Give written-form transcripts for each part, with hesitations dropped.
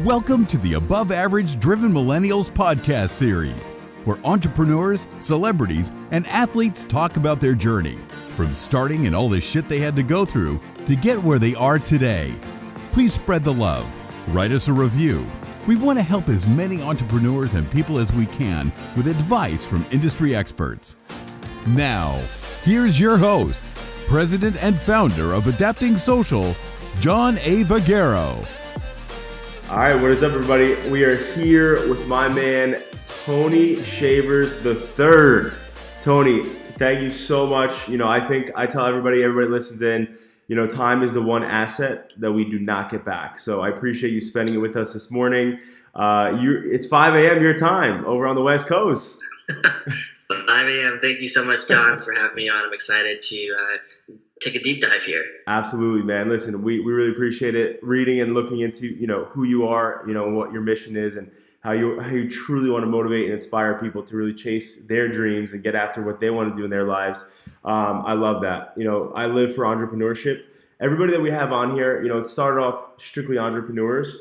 Welcome to the Above Average Driven Millennials podcast series, where entrepreneurs, celebrities, and athletes talk about their journey, from starting and all the shit they had to go through to get where they are today. Please spread the love. Write us a review. We want to help as many entrepreneurs and people as we can with advice from industry experts. Now, here's your host, President and founder of Adapting Social, John A. Vagueiro. All right, what is up, everybody? We are here with my man, Tony Shafers III. Tony, thank you so much. I tell everybody listens in, time is the one asset that we do not get back. So I appreciate you spending it with us this morning. It's 5 a.m. your time over on the West Coast. 5 a.m. Thank you so much, John, for having me on. I'm excited to take a deep dive here. Absolutely, man. Listen, we really appreciate it, reading and looking into, who you are, what your mission is, and how you truly want to motivate and inspire people to really chase their dreams and get after what they want to do in their lives. I love that. I live for entrepreneurship. Everybody that we have on here, it started off strictly entrepreneurs,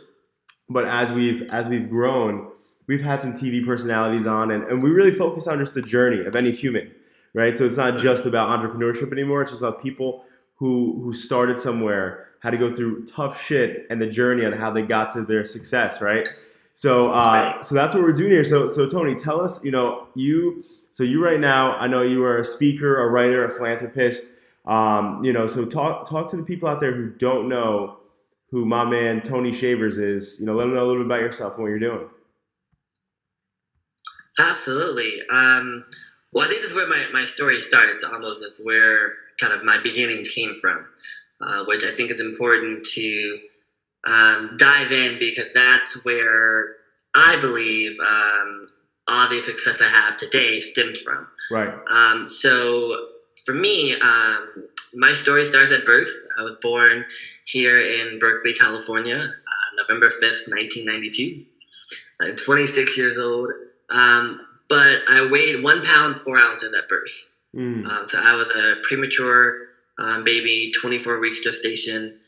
but as we've grown, we've had some TV personalities on, and we really focus on just the journey of any human, right? So it's not just about entrepreneurship anymore. It's just about people who started somewhere, had to go through tough shit, and the journey on how they got to their success, right? So so that's what we're doing here. So Tony, tell us, you right now, I know you are a speaker, a writer, a philanthropist. So talk to the people out there who don't know who my man Tony Shafers is. Let them know a little bit about yourself and what you're doing. Absolutely. Well, I think that's where my story starts. Almost that's where kind of my beginnings came from, which I think is important to dive in, because that's where I believe all the success I have today stems from. Right. So for me, my story starts at birth. I was born here in Berkeley, California, November 5th, 1992. I'm 26 years old. But I weighed 1 pound, 4 ounces at birth. So I was a premature baby, 24 weeks gestation.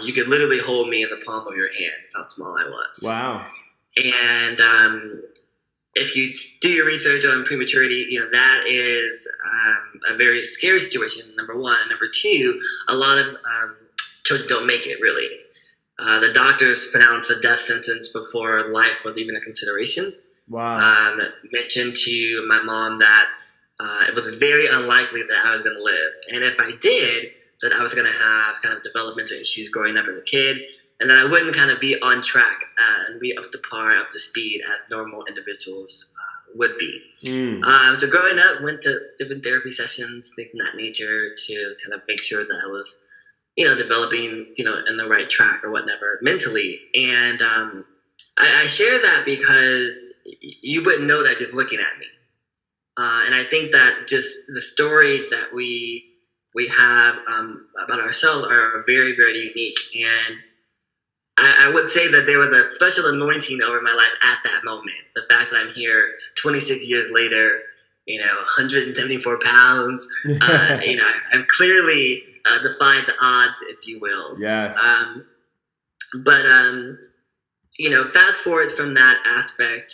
You could literally hold me in the palm of your hand. That's how small I was. Wow. And if you do your research on prematurity, that is a very scary situation, number one. And number two, a lot of children don't make it, really. The doctors pronounced a death sentence before life was even a consideration. Wow. Mentioned to my mom that it was very unlikely that I was going to live. And if I did, that I was going to have kind of developmental issues growing up as a kid, and that I wouldn't kind of be on track and be up to par, up to speed as normal individuals would be. So growing up, went to different therapy sessions, things of that nature, to kind of make sure that I was, developing, in the right track or whatever mentally. And I share that because you wouldn't know that just looking at me. And I think that just the stories that we have about ourselves are very, very unique. And I would say that there was a special anointing over my life at that moment. The fact that I'm here 26 years later, 174 pounds, I've clearly defied the odds, if you will. Yes. But fast forward from that aspect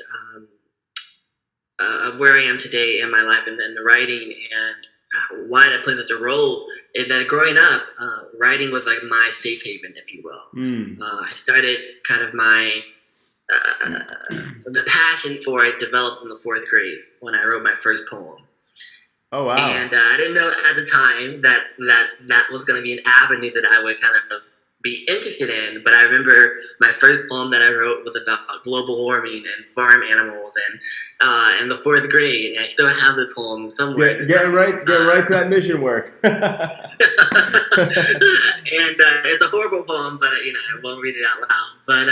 of where I am today in my life and the writing, and why that plays such a role is that growing up, writing was like my safe haven, if you will. I started kind of my the passion for it developed in the 4th grade when I wrote my first poem. Oh, wow. And I didn't know at the time that was going to be an avenue that I would kind of be interested in, but I remember my first poem that I wrote was about global warming and farm animals, and in the 4th grade, and I still have the poem somewhere. Get right to that mission work. And it's a horrible poem, but I won't read it out loud. But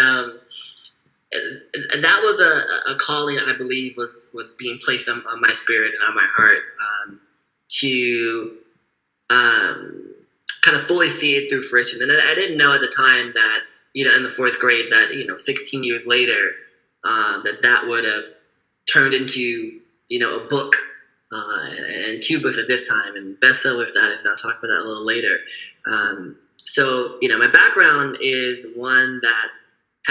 and that was a calling I believe was being placed on my spirit and on my heart to kind of fully see it through fruition. And I didn't know at the time that, in the 4th grade that, 16 years later, that would have turned into, a book, and 2 books at this time, and bestseller status. And I'll talk about that a little later. So, my background is one that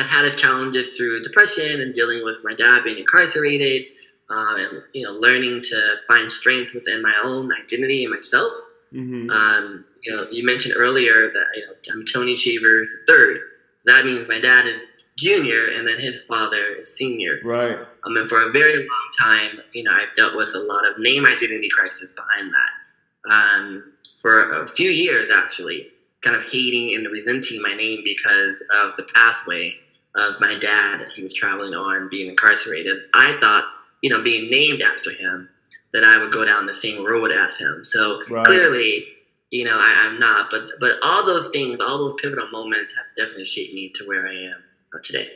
had his challenges through depression and dealing with my dad being incarcerated, and learning to find strength within my own identity and myself. You mentioned earlier that I'm Tony Shafers III. That means my dad is junior, and then his father is senior. Right. And for a very long time, I've dealt with a lot of name identity crisis behind that. For a few years, actually, kind of hating and resenting my name because of the pathway of my dad he was traveling on, being incarcerated. I thought, being named after him, that I would go down the same road as him. So clearly, I'm not. But all those things, all those pivotal moments have definitely shaped me to where I am today.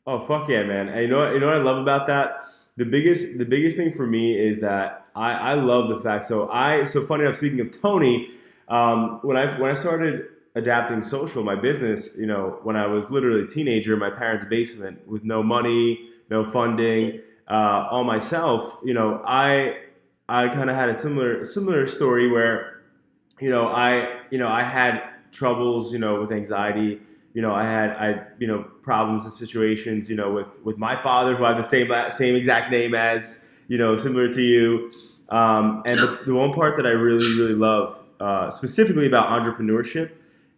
Oh, fuck yeah, man. And you know what I love about that? The biggest thing for me is that I love the fact. So funny enough, speaking of Tony, when I started adapting social, my business, when I was literally a teenager in my parents' basement with no money, no funding, all myself, I kind of had a similar story where, I had troubles, with anxiety. I had problems and situations, with my father, who I have the same exact name as, similar to you. The one part that I really, really love, specifically about entrepreneurship,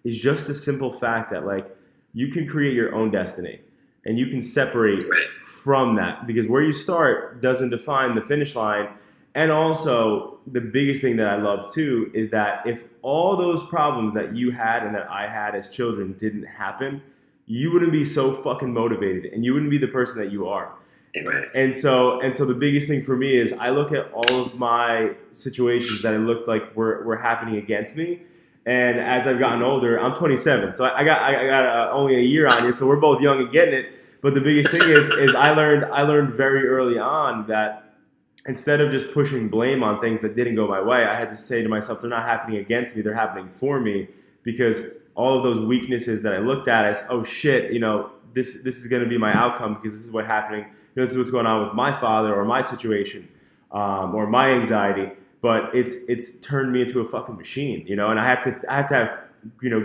is just the simple fact that, like, you can create your own destiny and you can separate from that, because where you start doesn't define the finish line. And also, the biggest thing that I love too is that if all those problems that you had and that I had as children didn't happen, you wouldn't be so fucking motivated and you wouldn't be the person that you are. Right. And so the biggest thing for me is I look at all of my situations that it looked like were happening against me. And as I've gotten older, I'm 27, so I got only a year on you, so we're both young and getting it. But the biggest thing is I learned very early on that instead of just pushing blame on things that didn't go my way, I had to say to myself, they're not happening against me, they're happening for me, because all of those weaknesses that I looked at as, oh shit, this is going to be my outcome because this is what's happening, this is what's going on with my father or my situation, or my anxiety. But it's turned me into a fucking machine, and I have to have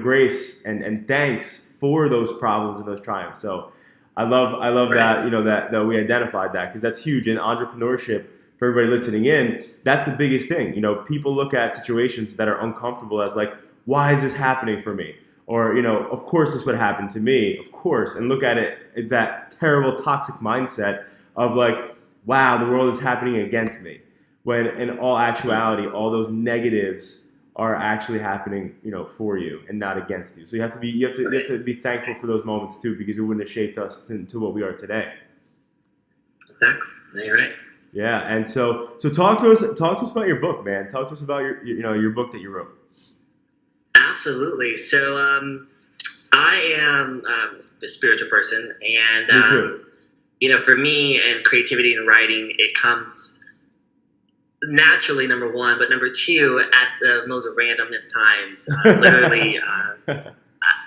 grace and thanks for those problems and those triumphs. So I love that, that we identified that, because that's huge in entrepreneurship. For everybody listening in, that's the biggest thing. People look at situations that are uncomfortable as like, why is this happening for me? Or, of course this would happen to me, of course, and look at it, that terrible toxic mindset of like, wow, the world is happening against me. When in all actuality, all those negatives are actually happening, for you and not against you. So you have to be thankful for those moments too, because it wouldn't have shaped us to what we are today. Exactly. You're right. Yeah, and so talk to us about your book, man. Talk to us about your book that you wrote. Absolutely. So I am a spiritual person, and Me too. For me and creativity and writing, it comes naturally, number one, but number two, at the most randomest times. Literally,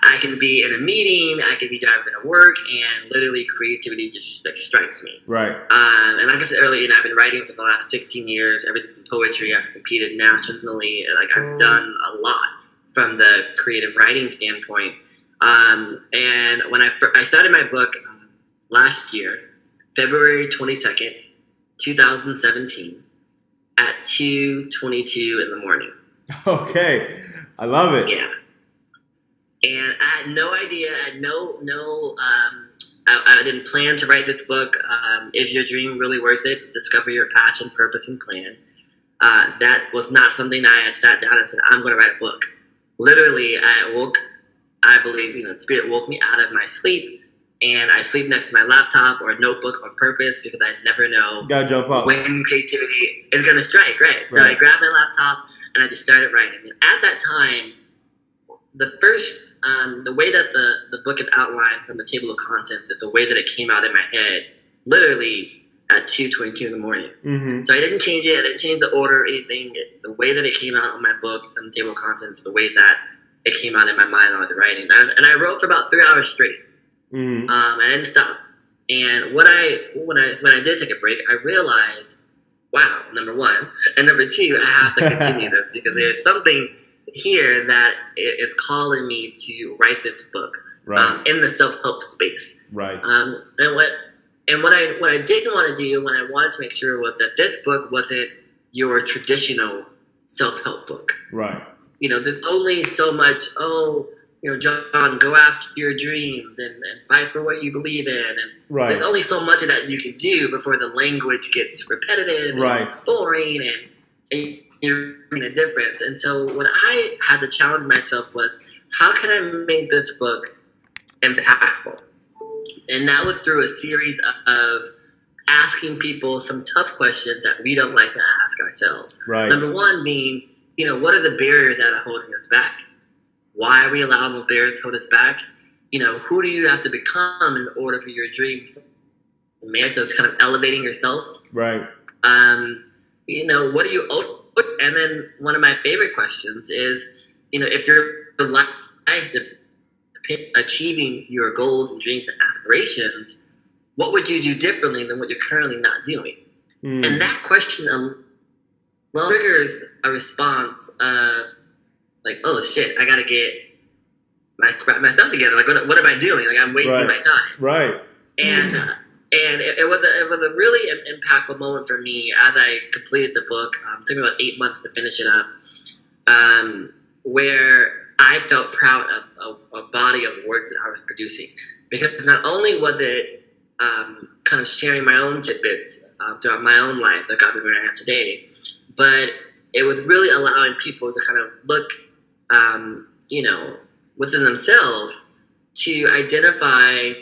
I can be in a meeting, I can be driving to work, and literally creativity just like strikes me. Right. And like I said earlier, I've been writing for the last 16 years, everything from poetry. I've competed nationally, and I've done a lot from the creative writing standpoint. And when I started my book last year, February 22nd, 2017, at 2:22 in the morning. Okay, I love it. Yeah. And I had no idea. I had I didn't plan to write this book. Is your dream really worth it? Discover your passion, purpose, and plan. That was not something I had sat down and said, I'm going to write a book. Literally, I believe, Spirit woke me out of my sleep, and I sleep next to my laptop or a notebook on purpose because I never know when creativity is going to strike, right? So I grabbed my laptop and I just started writing. And at that time, the way that the book is outlined from the table of contents is the way that it came out in my head, literally at 2:22 in the morning. Mm-hmm. So I didn't change it. I didn't change the order or anything. The way that it came out in my book from the table of contents, the way that it came out in my mind while I was writing. And I wrote for about 3 hours straight. Mm-hmm. I didn't stop. And when I did take a break, I realized, wow, number one, and number two, I have to continue this because there's something here that it's calling me to write this book. Right. in the self-help space. Right. And what I didn't want to do when I wanted to make sure was that this book wasn't your traditional self-help book. Right. There's only so much, John, go after your dreams and fight for what you believe in. And right. There's only so much of that you can do before the language gets repetitive right. and boring and you're making a difference. And so what I had to challenge myself was, how can I make this book impactful? And that was through a series of asking people some tough questions that we don't like to ask ourselves. Right. Number one being, what are the barriers that are holding us back? Why are we allowing those barriers to hold us back? Who do you have to become in order for your dreams? Man, so it's kind of elevating yourself. Right. What do you owe? And then one of my favorite questions is, if your life achieving your goals and dreams and aspirations, what would you do differently than what you're currently not doing? And that question triggers a response of like, oh shit, I gotta get my stuff together. Like, what am I doing? Like, I'm wasting my time. Right. And it was a really impactful moment for me as I completed the book. It took me about 8 months to finish it up, where I felt proud of a body of work that I was producing, because not only was it kind of sharing my own tidbits throughout my own life that got me where I am today, but it was really allowing people to kind of look, within themselves to identify,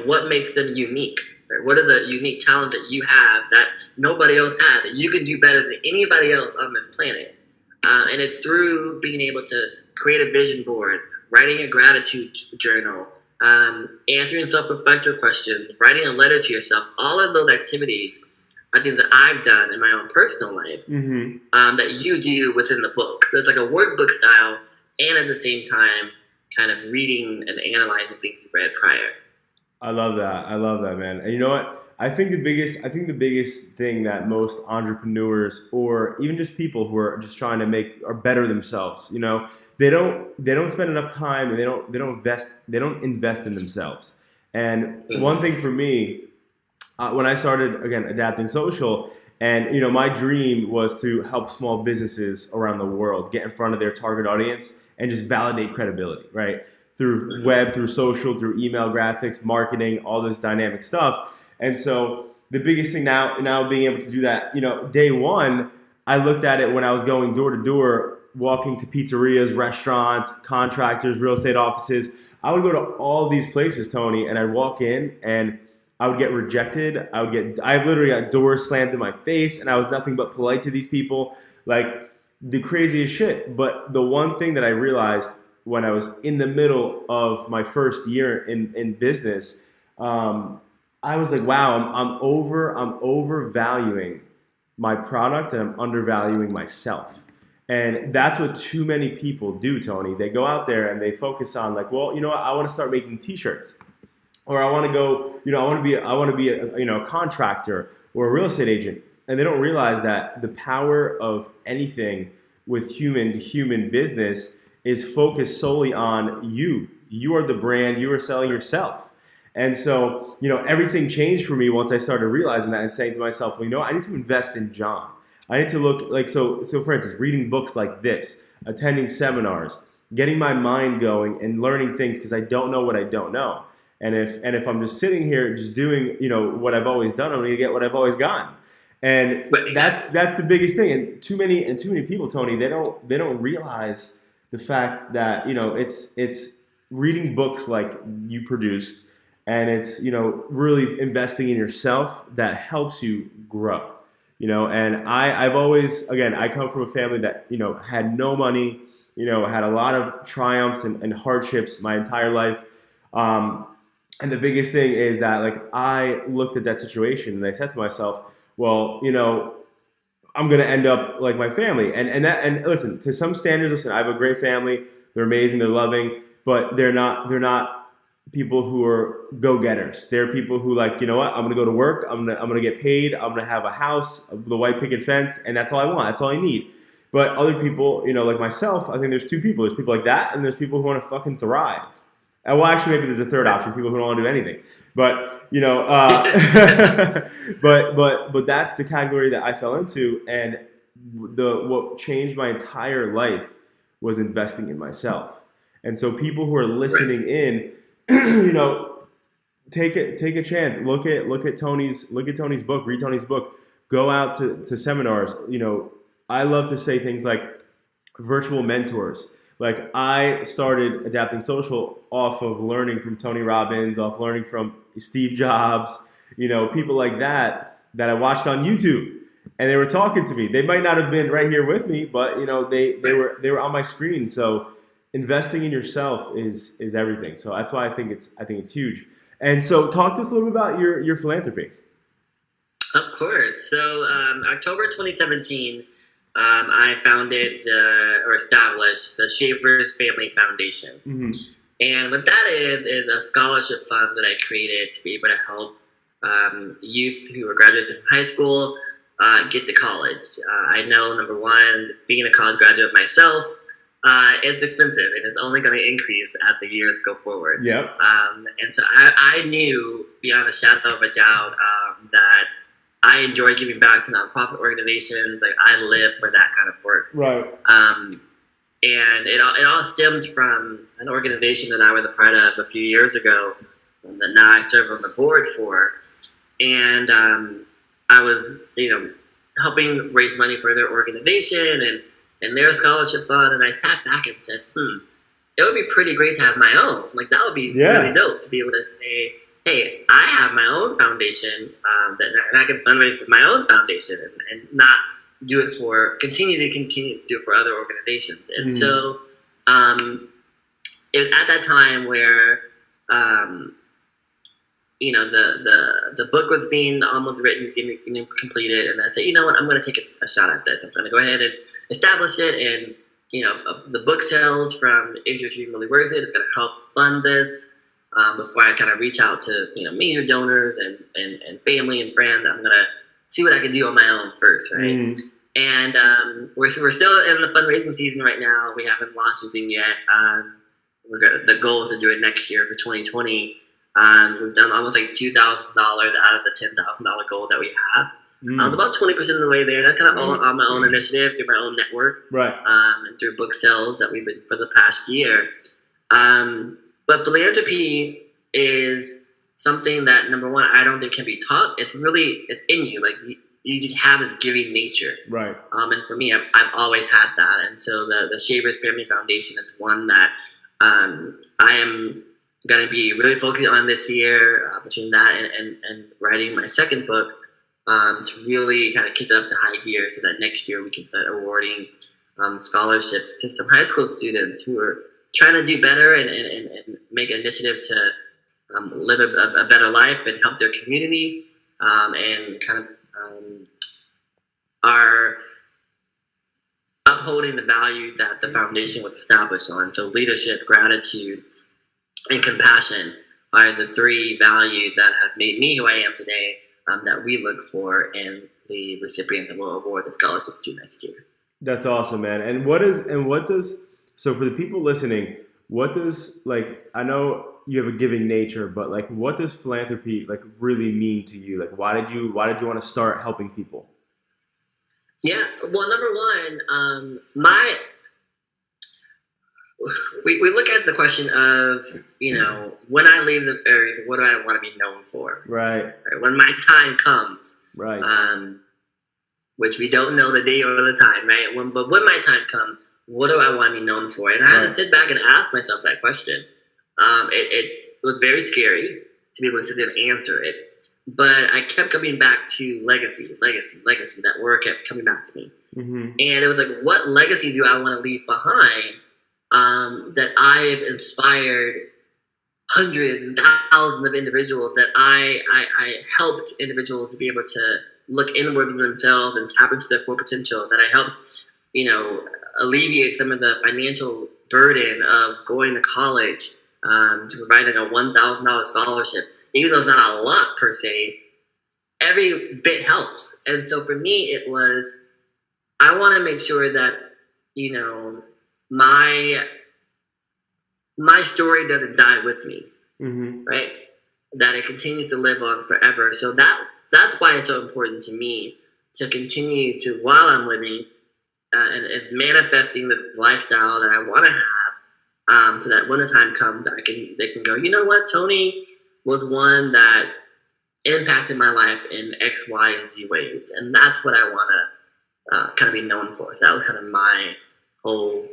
what makes them unique. Right? What are the unique talents that you have that nobody else has, that you can do better than anybody else on this planet? And it's through being able to create a vision board, writing a gratitude journal, answering self-reflective questions, writing a letter to yourself. All of those activities, I think, that I've done in my own personal life, that you do within the book. So it's like a workbook style, and at the same time, kind of reading and analyzing things you read prior. I love that, man. And you know what? I think the biggest thing that most entrepreneurs, or even just people who are just trying to make or better themselves, they don't spend enough time, and they don't invest in themselves. And one thing for me, when I started again adapting social, and my dream was to help small businesses around the world get in front of their target audience and just validate credibility, right? Through web, through social, through email graphics, marketing, all this dynamic stuff. And so the biggest thing now being able to do that, day one, I looked at it when I was going door to door, walking to pizzerias, restaurants, contractors, real estate offices. I would go to all these places, Tony, and I'd walk in and I would get rejected. I literally got doors slammed in my face, and I was nothing but polite to these people, like the craziest shit. But the one thing that I realized when I was in the middle of my first year in business, I was like, wow, I'm overvaluing my product, and I'm undervaluing myself. And that's what too many people do, Tony. They go out there and they focus on like, well, you know what? I want to start making T-shirts, or I want to go, I want to be a contractor or a real estate agent. And they don't realize that the power of anything with human to human business is focused solely on you. You are the brand. You are selling yourself. And so, everything changed for me once I started realizing that and saying to myself, well, I need to invest in John. I need to look like, so for instance, reading books like this, attending seminars, getting my mind going and learning things, because I don't know what I don't know. And if I'm just sitting here just doing, what I've always done, I'm going to get what I've always gotten. And that's the biggest thing. And too many people, Tony, they don't realize the fact that, it's reading books like you produced, and it's, really investing in yourself that helps you grow, and I've always, again, I come from a family that, had no money, had a lot of triumphs and hardships my entire life. And the biggest thing is that, like, I looked at that situation and I said to myself, well, I'm going to end up like my family. And listen, to some standards, I have a great family. They're amazing. They're loving, but they're not people who are go-getters. They're people who, like, you know what? I'm going to go to work. I'm going to get paid. I'm going to have a house, the white picket fence, and that's all I want. That's all I need. But other people, like myself, I think there's two people. There's people like that, and there's people who want to fucking thrive. Well, actually, maybe there's a third option: people who don't want to do anything. But but that's the category that I fell into, and what changed my entire life was investing in myself. And so, people who are listening in, take a chance. Look at Tony's book. Read Tony's book. Go out to seminars. I love to say things like virtual mentors. Like, I started Adapting Social off of learning from Tony Robbins, off learning from Steve Jobs, people like that I watched on YouTube, and they were talking to me. They might not have been right here with me, but they were on my screen. So investing in yourself is everything. So that's why I think it's huge. And so, talk to us a little bit about your philanthropy. Of course. So October 2017. I founded or established the Shafers Family Foundation. Mm-hmm. And what that is a scholarship fund that I created to be able to help youth who are graduating from high school get to college. I know, number one, being a college graduate myself, it's expensive, and it's only going to increase as the years go forward. Yep. And so I knew beyond a shadow of a doubt that I enjoy giving back to nonprofit organizations. Like, I live for that kind of work. Right. And it all stems from an organization that I was a part of a few years ago that now I serve on the board for. And I was, helping raise money for their organization and their scholarship fund. And I sat back and said, it would be pretty great to have my own. Like, that would be really dope to be able to say, hey, I have my own foundation that I can fundraise for my own foundation and not continue to do it for other organizations. And so at that time where the book was being almost written, getting completed, and I said, you know what, I'm going to take a shot at this. I'm going to go ahead and establish it, and the book sales from Is Your Dream Really Worth It? It's going to help fund this. Before I kind of reach out to major donors and family and friends, I'm gonna see what I can do on my own first, right? And we're still in the fundraising season right now. We haven't launched anything yet. The goal is to do it next year for 2020. We've done almost like $2,000 out of the $10,000 goal that we have. I was about 20% of the way there. That's kind of all on my own initiative, through my own network, right? And through book sales that we've been for the past year. But philanthropy is something that, number one, I don't think can be taught. It's in you. Like, you just have a giving nature. Right. And for me, I've always had that. And so the Shafers Family Foundation is one that I am going to be really focused on this year, between that and writing my second book, to really kind of kick it up to high gear so that next year we can start awarding scholarships to some high school students who are trying to do better and make an initiative to live a better life and help their community, and kind of are upholding the values that the foundation was established on. So leadership, gratitude, and compassion are the three values that have made me who I am today, that we look for in the recipients that will award the scholarships to next year. That's awesome, man. And so for the people listening, I know you have a giving nature, but like, what does philanthropy really mean to you? Like, why did you want to start helping people? Yeah, well, number one, we look at the question of, when I leave the earth, what do I want to be known for? Right. When my time comes. Right. Which we don't know the day or the time, right? But when my time comes, what do I want to be known for? And I had to sit back and ask myself that question. It was very scary to be able to sit there and answer it. But I kept coming back to legacy. That word kept coming back to me. Mm-hmm. And it was like, what legacy do I want to leave behind, that I've inspired hundreds and thousands of individuals, that I helped individuals to be able to look inward of themselves and tap into their full potential, that I helped, alleviate some of the financial burden of going to college, to providing a $1,000 scholarship. Even though it's not a lot per se, every bit helps. And so for me, it was, I want to make sure that, my my story doesn't die with me, Mm-hmm. right? That it continues to live on forever. So that's why it's so important to me to continue to, while I'm living and manifesting the lifestyle that I want to have, so that when the time comes, they can go, you know what, Tony was one that impacted my life in X, Y, and Z ways, and that's what I want to kind of be known for. So that was kind of my whole,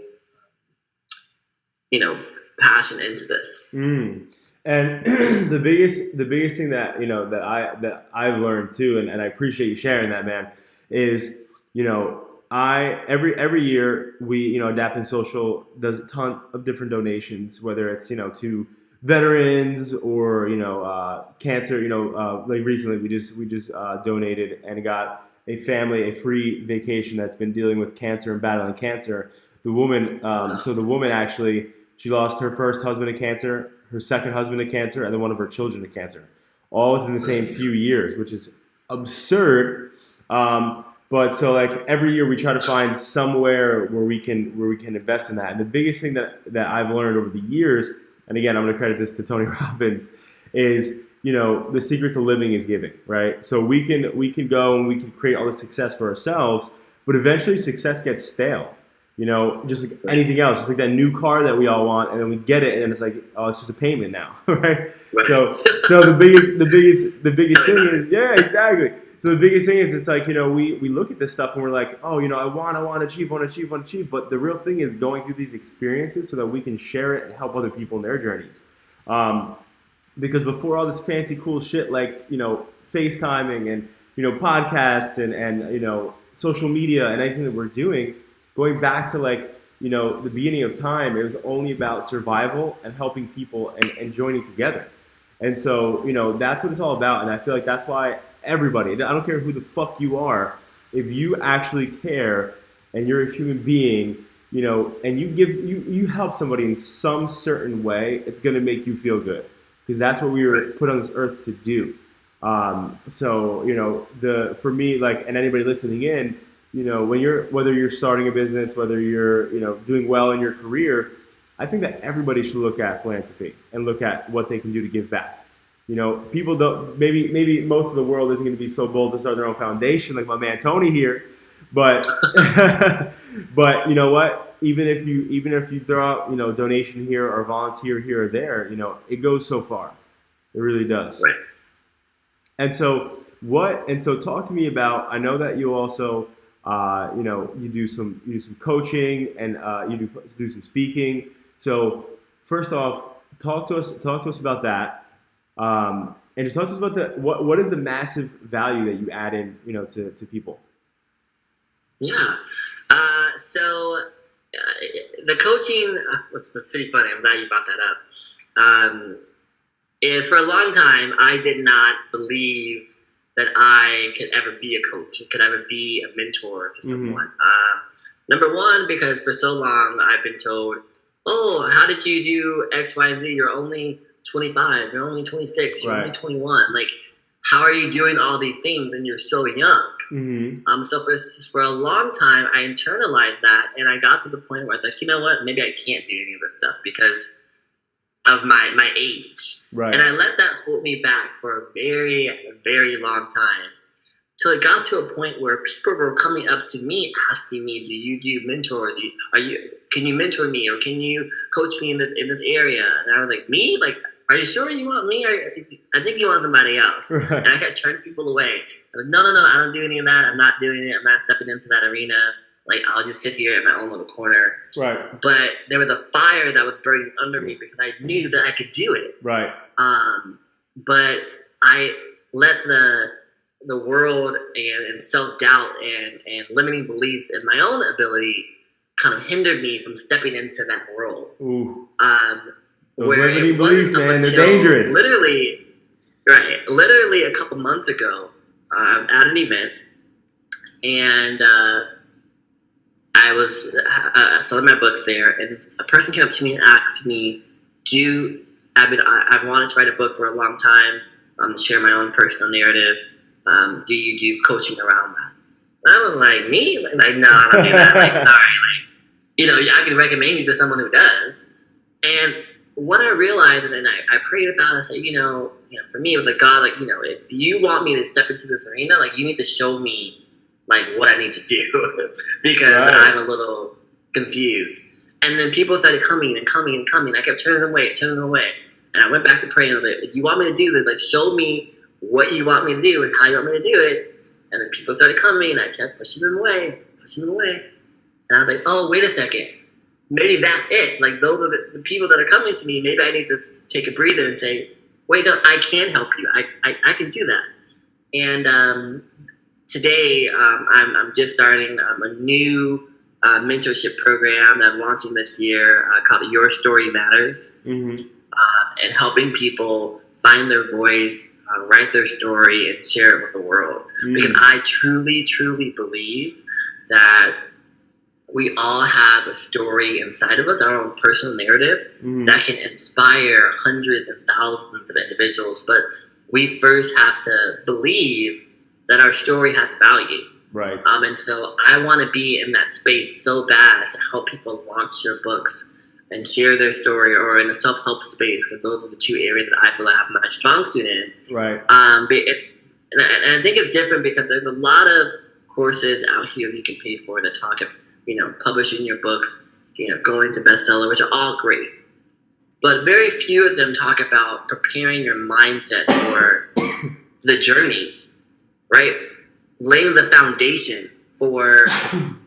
passion into this. Mm. And the biggest thing that that I've learned too, and I appreciate you sharing that, man, is every year we Adapt and Social does tons of different donations, whether it's to veterans or cancer. Like recently we just donated and got a family a free vacation that's been dealing with cancer and battling cancer. The woman, so the woman actually, she lost her first husband to cancer, her second husband to cancer, and then one of her children to cancer, all within the same few years, which is absurd. But so like every year we try to find somewhere where we can invest in that. And the biggest thing that I've learned over the years, and again I'm going to credit this to Tony Robbins, is the secret to living is giving, right? So we can go and we can create all the success for ourselves, but eventually success gets stale. Just like anything else, just like that new car that we all want, and then we get it, and then it's like, oh, it's just a payment now, right? So the biggest thing is, yeah, exactly. So the biggest thing is, it's like, we look at this stuff and we're like, oh, I want to achieve, but the real thing is going through these experiences so that we can share it and help other people in their journeys. Because before all this fancy cool shit like FaceTiming and podcasts and social media and anything that we're doing, going back to the beginning of time, it was only about survival and helping people and joining together. And so, that's what it's all about. And I feel like that's why everybody, I don't care who the fuck you are, if you actually care and you're a human being, and you help somebody in some certain way, it's going to make you feel good, because that's what we were put on this earth to do. So, for me, and anybody listening in, whether you're starting a business, whether you're, doing well in your career, I think that everybody should look at philanthropy and look at what they can do to give back. People don't, maybe most of the world isn't going to be so bold to start their own foundation like my man Tony here, but, but you know what? Even if you throw out, donation here or volunteer here or there, it goes so far. It really does. Right. And so talk to me about, I know that you also, you do some coaching and you do some speaking. So first off, talk to us about that, and just talk to us about what is the massive value that you add in, to people. Yeah. So the coaching, what's pretty funny, I'm glad you brought that up, is for a long time I did not believe that I could ever be a coach, could ever be a mentor to someone. Number one, because for so long I've been told, oh, how did you do X, Y, and Z? You're only 25, you're only 26, you're only 21. Like, how are you doing all these things and you're so young? Mm-hmm. So for a long time, I internalized that, and I got to the point where I was like, you know what, maybe I can't do any of this stuff because of my age. Right. And I let that hold me back for a very, very long time. Till it got to a point where people were coming up to me asking me, do you do mentors? Can you mentor me, or can you coach me in this area? And I was like, me? Like, are you sure you want me? I think you want somebody else. Right. And I kept turning people away. I was like, no, I don't do any of that. I'm not doing it. I'm not stepping into that arena. Like, I'll just sit here in my own little corner. Right. But there was a fire that was burning under me because I knew that I could do it. Right. But I let the world and self-doubt and limiting beliefs in my own ability kind of hindered me from stepping into that world. Ooh. Those limiting beliefs, man, they're dangerous. Literally a couple months ago, at an event, and I was selling my books there, and a person came up to me and asked me, I've wanted to write a book for a long time, to share my own personal narrative. Do you do coaching around that? And I was like, me? Like, no, I don't do that. Like, sorry. Like, I can recommend you to someone who does. And what I realized, and then I prayed about it, I said, for me, it was like, God, like, if you want me to step into this arena, like, you need to show me, like, what I need to do, because I'm a little confused. And then people started coming and coming and coming. I kept turning them away. And I went back to praying, and I was like, if you want me to do this, like, show me what you want me to do and how you want me to do it. And then people started coming, and I kept pushing them away. And I was like, oh, wait a second. Maybe that's it. Like, those are the people that are coming to me. Maybe I need to take a breather and say, wait, no, I can help you. I can do that. And today, I'm just starting a new mentorship program that I'm launching this year called Your Story Matters, and helping people find their voice, write their story, and share it with the world. Because I truly, truly believe that we all have a story inside of us, our own personal narrative, that can inspire hundreds and thousands of individuals. But we first have to believe that our story has value. Right. And so I want to be in that space so bad to help people launch their books and share their story, or in a self-help space, because those are the two areas that I feel I have my strong suit in. Right. And I think it's different because there's a lot of courses out here you can pay for that talk about, publishing your books, going to bestseller, which are all great. But very few of them talk about preparing your mindset for the journey, right? Laying the foundation for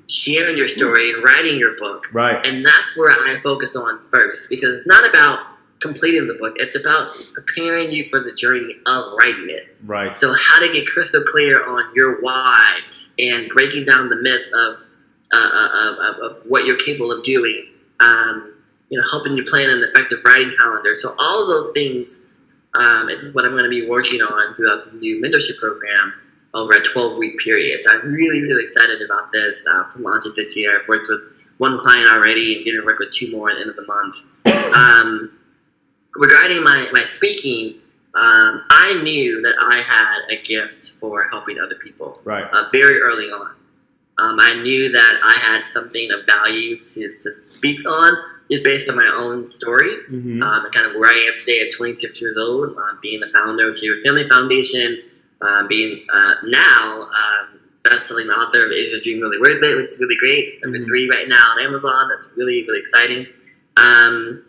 sharing your story and writing your book. Right. And that's where I focus on first, because it's not about completing the book. It's about preparing you for the journey of writing it. Right. So how to get crystal clear on your why and breaking down the myths of what you're capable of doing, helping you plan an effective writing calendar. So all of those things is what I'm going to be working on throughout the new mentorship program over a 12-week period. So I'm really, really excited about this to launch it this year. I've worked with one client already and going to work with two more at the end of the month. Regarding my speaking, I knew that I had a gift for helping other people. Right. Very early on. I knew that I had something of value to speak on, just based on my own story, and kind of where I am today at 26 years old, being the founder of Shafers Family Foundation, being now best-selling author of Is Your Dream Really Worth It, which is really great. Number 3 right now on Amazon. That's really, really exciting. And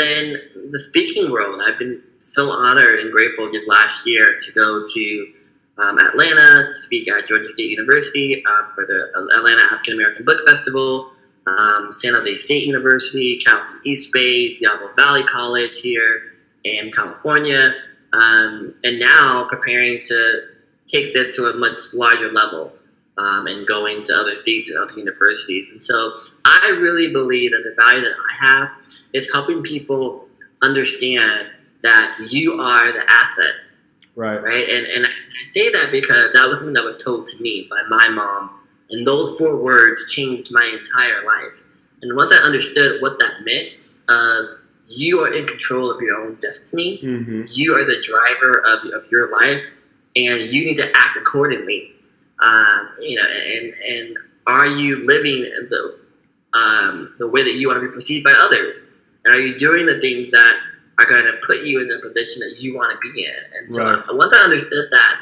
then the speaking world, I've been so honored and grateful just last year to go to Atlanta to speak at Georgia State University for the Atlanta African American Book Festival, San Jose State University, California East Bay, Diablo Valley College here in California, and now preparing to take this to a much larger level and going to other states and other universities. And so I really believe that the value that I have is helping people understand that you are the asset. Right. Right. And I say that because that was something that was told to me by my mom. And those 4 words changed my entire life. And once I understood what that meant, you are in control of your own destiny. You are the driver of your life, and you need to act accordingly. And are you living the way that you want to be perceived by others? And are you doing the things that are going to put you in the position that you want to be in? And so once I understood that,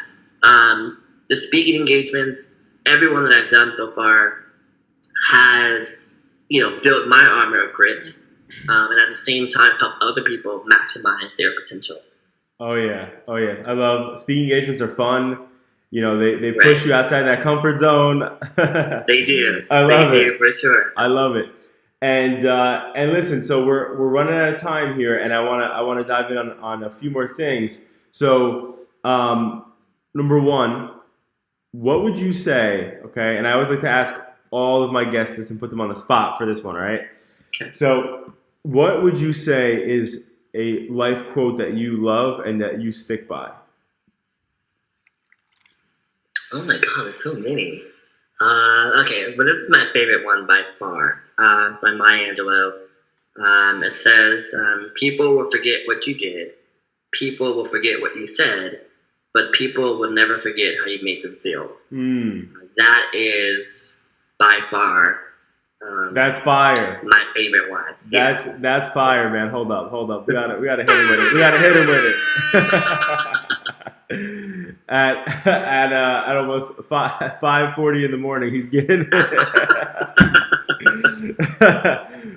the speaking engagements, everyone that I've done so far has, built my armor of grit, and at the same time help other people maximize their potential. Oh yeah. I love speaking engagements are fun. They push you outside that comfort zone. They do. I love it for sure. I love it. And listen, so we're running out of time here, and I wanna dive in on a few more things. So number 1, what would you say? Okay, and I always like to ask all of my guests this and put them on the spot for this one. All right. Okay. So what would you say is a life quote that you love and that you stick by? Oh my God, there's so many. Okay, but this is my favorite one by far, by Maya Angelou. It says, people will forget what you did, people will forget what you said, but people will never forget how you made them feel. That is by far That's fire. My favorite one. That's fire, man. Hold up. We gotta hit him with it. at almost 5:40 in the morning, he's getting it.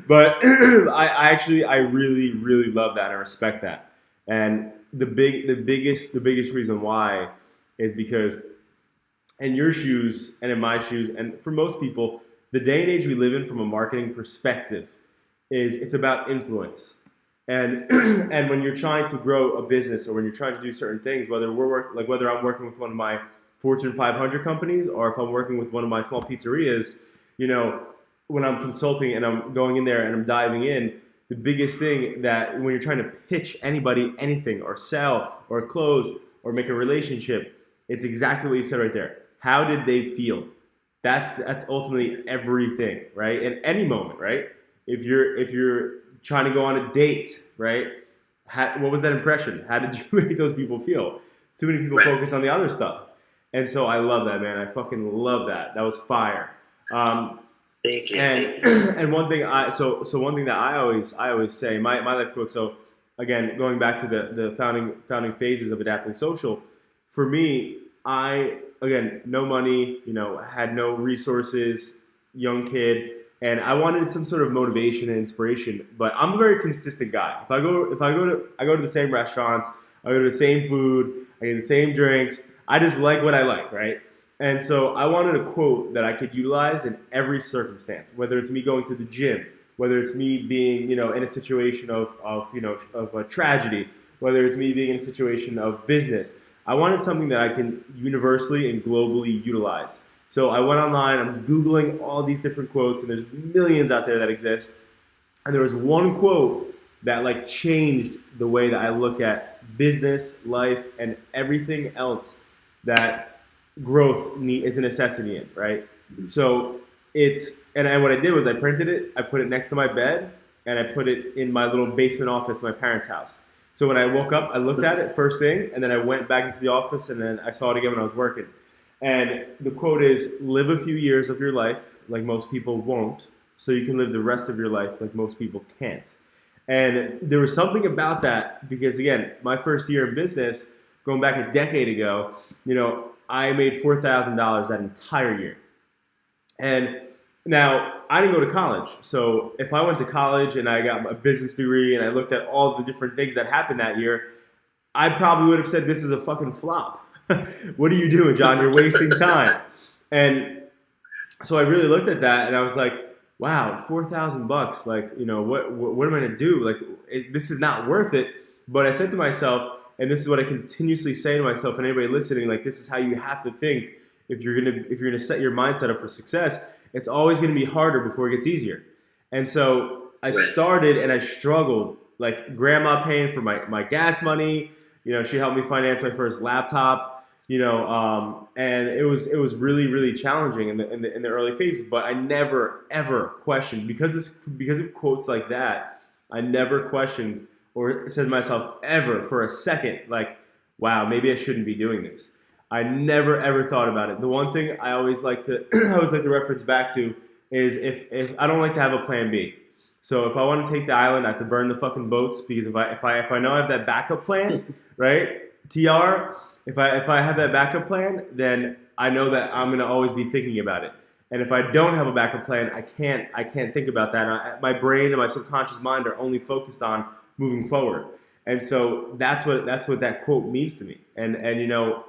But I really love that. I respect that. And the biggest reason why is because in your shoes and in my shoes, and for most people, the day and age we live in from a marketing perspective it's about influence. And and when you're trying to grow a business, or when you're trying to do certain things, whether I'm working with one of my Fortune 500 companies, or if I'm working with one of my small pizzerias, when I'm consulting and I'm going in there and I'm diving in, the biggest thing that when you're trying to pitch anybody anything, or sell or close or make a relationship, it's exactly what you said right there. How did they feel? That's ultimately everything, right? In any moment, right? If you're trying to go on a date, right? What was that impression? How did you make those people feel? Too many people focus on the other stuff. And so I love that, man. I fucking love that. That was fire. Thank you. And one thing one thing that I always say, my life quote. So again, going back to the founding phases of Adapting Social, for me, no money, had no resources, young kid, and I wanted some sort of motivation and inspiration. But I'm a very consistent guy. I go to the same restaurants, I go to the same food, I get the same drinks. I just like what I like, right? And so I wanted a quote that I could utilize in every circumstance, whether it's me going to the gym, whether it's me being, in a situation of a tragedy, whether it's me being in a situation of business. I wanted something that I can universally and globally utilize. So I went online, I'm Googling all these different quotes, and there's millions out there that exist. And there was one quote that changed the way that I look at business, life, and everything else that growth is a necessity in, right? So and what I did was I printed it, I put it next to my bed, and I put it in my little basement office in my parents' house. So when I woke up, I looked at it first thing, and then I went back into the office, and then I saw it again when I was working. And the quote is, live a few years of your life like most people won't, so you can live the rest of your life like most people can't. And there was something about that, because again, my first year in business, going back a decade ago, I made $4,000 that entire year. And now, I didn't go to college. So if I went to college and I got a business degree and I looked at all the different things that happened that year, I probably would have said, this is a fucking flop. What are you doing, John? You're wasting time. And so I really looked at that and I was like, wow, $4,000. What am I going to do? This is not worth it. But I said to myself, and this is what I continuously say to myself and anybody listening, this is how you have to think if you're gonna set your mindset up for success. It's always gonna be harder before it gets easier. And so I started and I struggled. Grandma paying for my gas money, she helped me finance my first laptop, and it was really, really challenging in the early phases. But I never ever questioned, because of quotes like that. I never questioned or said to myself ever for a second, wow, maybe I shouldn't be doing this. I never ever thought about it. The one thing I always like to reference back to is if I don't like to have a plan B. So if I want to take the island, I have to burn the fucking boats, because if I know I have that backup plan, right? TR, if I have that backup plan, then I know that I'm gonna always be thinking about it. And if I don't have a backup plan, I can't think about that. My brain and my subconscious mind are only focused on moving forward. And so that's what that quote means to me. And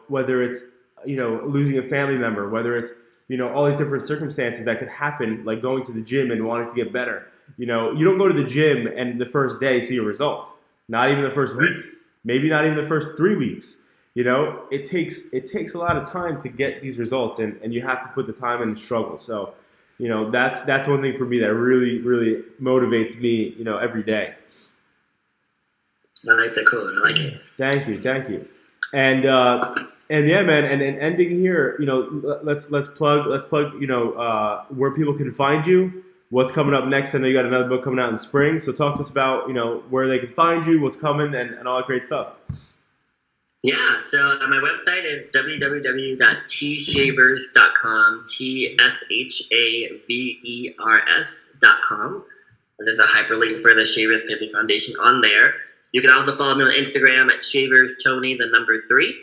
whether it's losing a family member, whether it's all these different circumstances that could happen, like going to the gym and wanting to get better. You don't go to the gym and the first day see a result. Not even the first week, maybe not even the first 3 weeks. It takes a lot of time to get these results, and you have to put the time in and struggle. So, that's one thing for me that really, really motivates me, every day. I like that quote. I like it. Thank you. And yeah, man. And ending here, let's plug, where people can find you. What's coming up next? I know you got another book coming out in spring. So talk to us about, where they can find you, what's coming, and all that great stuff. Yeah, so my website is www.tshavers.com, TSHAVERS.com. And there's a hyperlink for the Shavers Family Foundation on there. You can also follow me on Instagram at ShaversTony, the number 3.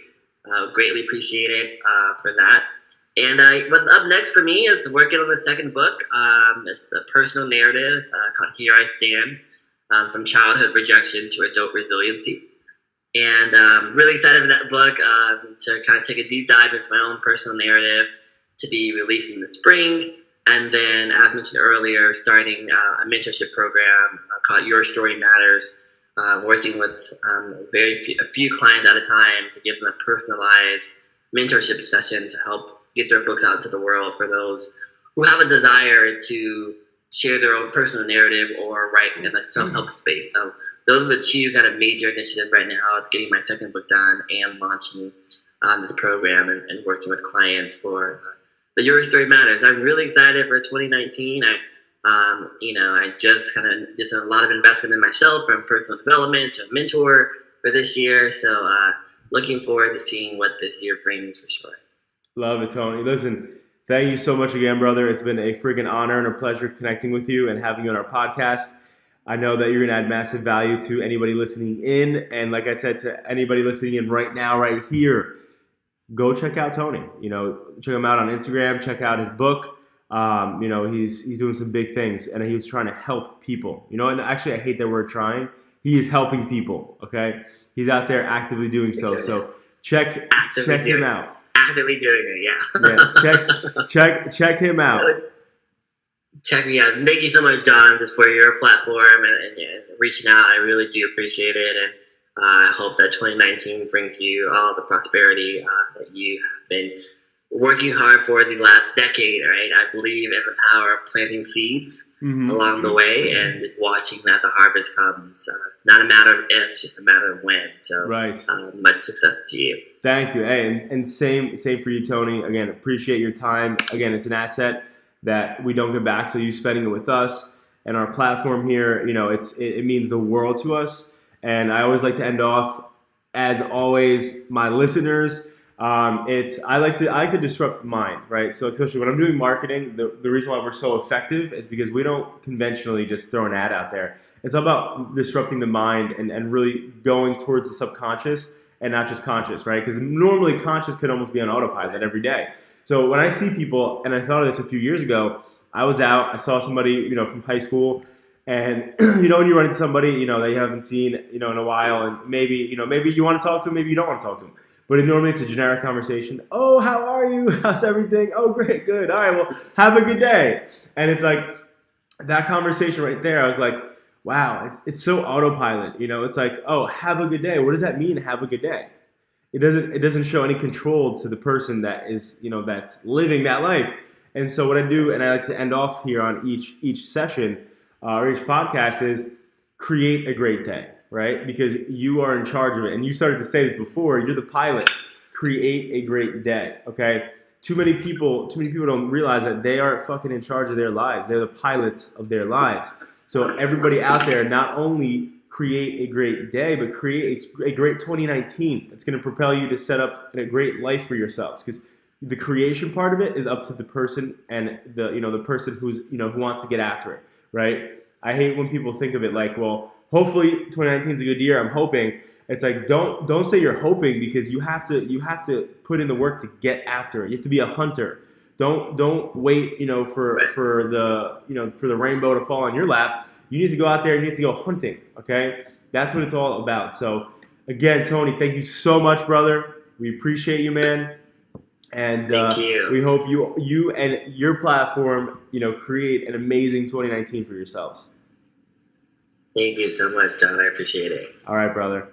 Greatly appreciate it for that. And what's up next for me is working on the second book. It's a personal narrative called Here I Stand, From Childhood Rejection to Adult Resiliency. And really excited for that book to kind of take a deep dive into my own personal narrative to be released in the spring. And then, as mentioned earlier, starting a mentorship program called Your Story Matters, working with a few clients at a time to give them a personalized mentorship session to help get their books out to the world for those who have a desire to share their own personal narrative or write in a self-help space. So those are the 2 kind of major initiatives right now, of getting my second book done and launching the program and working with clients for the Your Story Matters. I'm really excited for 2019. I just kind of did a lot of investment in myself, from personal development to a mentor for this year. So looking forward to seeing what this year brings for sure. Love it, Tony. Listen, thank you so much again, brother. It's been a friggin' honor and a pleasure connecting with you and having you on our podcast. I know that you're going to add massive value to anybody listening in. And like I said, to anybody listening in right now, right here, go check out Tony. Check him out on Instagram. Check out his book. He's doing some big things, and he was trying to help people. And actually, I hate that word "trying." He is helping people. Okay, he's out there actively doing so. So check him out. Actively doing it, yeah. Check him out. Check me out. Thank you so much, John, just for your platform and reaching out. I really do appreciate it, and I hope that 2019 brings you all the prosperity that you have been working hard for the last decade, right? I believe in the power of planting seeds along the way and just watching that the harvest comes. Not a matter of if, just a matter of when. So much success to you. Thank you. Hey, and same for you, Tony. Again, appreciate your time. Again, it's an asset that we don't get back. So you spending it with us and our platform here, it means the world to us. And I always like to end off, as always, my listeners, I like to disrupt the mind, right? So especially when I'm doing marketing, the reason why we're so effective is because we don't conventionally just throw an ad out there. It's all about disrupting the mind and really going towards the subconscious and not just conscious, right? Because normally conscious could almost be on autopilot every day. So when I see people, and I thought of this a few years ago, I was out, I saw somebody, from high school, and when you run into somebody, that you haven't seen, in a while, and maybe you want to talk to them, maybe you don't want to talk to them. But normally it's a generic conversation. Oh, how are you? How's everything? Oh, great, good. All right, well, have a good day. And it's like that conversation right there. I was like, wow, it's so autopilot. It's like, oh, have a good day. What does that mean? Have a good day. It doesn't show any control to the person that is, that's living that life. And so what I do, and I like to end off here on each session or each podcast, is create a great day. Right? Because you are in charge of it. And you started to say this before, you're the pilot. Create a great day, okay? Too many people don't realize that they are fucking in charge of their lives. They're the pilots of their lives. So everybody out there, not only create a great day, but create a great 2019. It's going to propel you to set up a great life for yourselves. Because the creation part of it is up to the person and the person who wants to get after it, right? I hate when people think of it like, well, hopefully 2019 is a good year. I'm hoping. It's like don't say you're hoping, because you have to put in the work to get after it. You have to be a hunter. Don't wait for the rainbow to fall on your lap. You need to go out there and you need to go hunting. Okay, that's what it's all about. So again, Tony, thank you so much, brother. We appreciate you, man. And thank you. We hope you and your platform create an amazing 2019 for yourselves. Thank you so much, John. I appreciate it. All right, brother.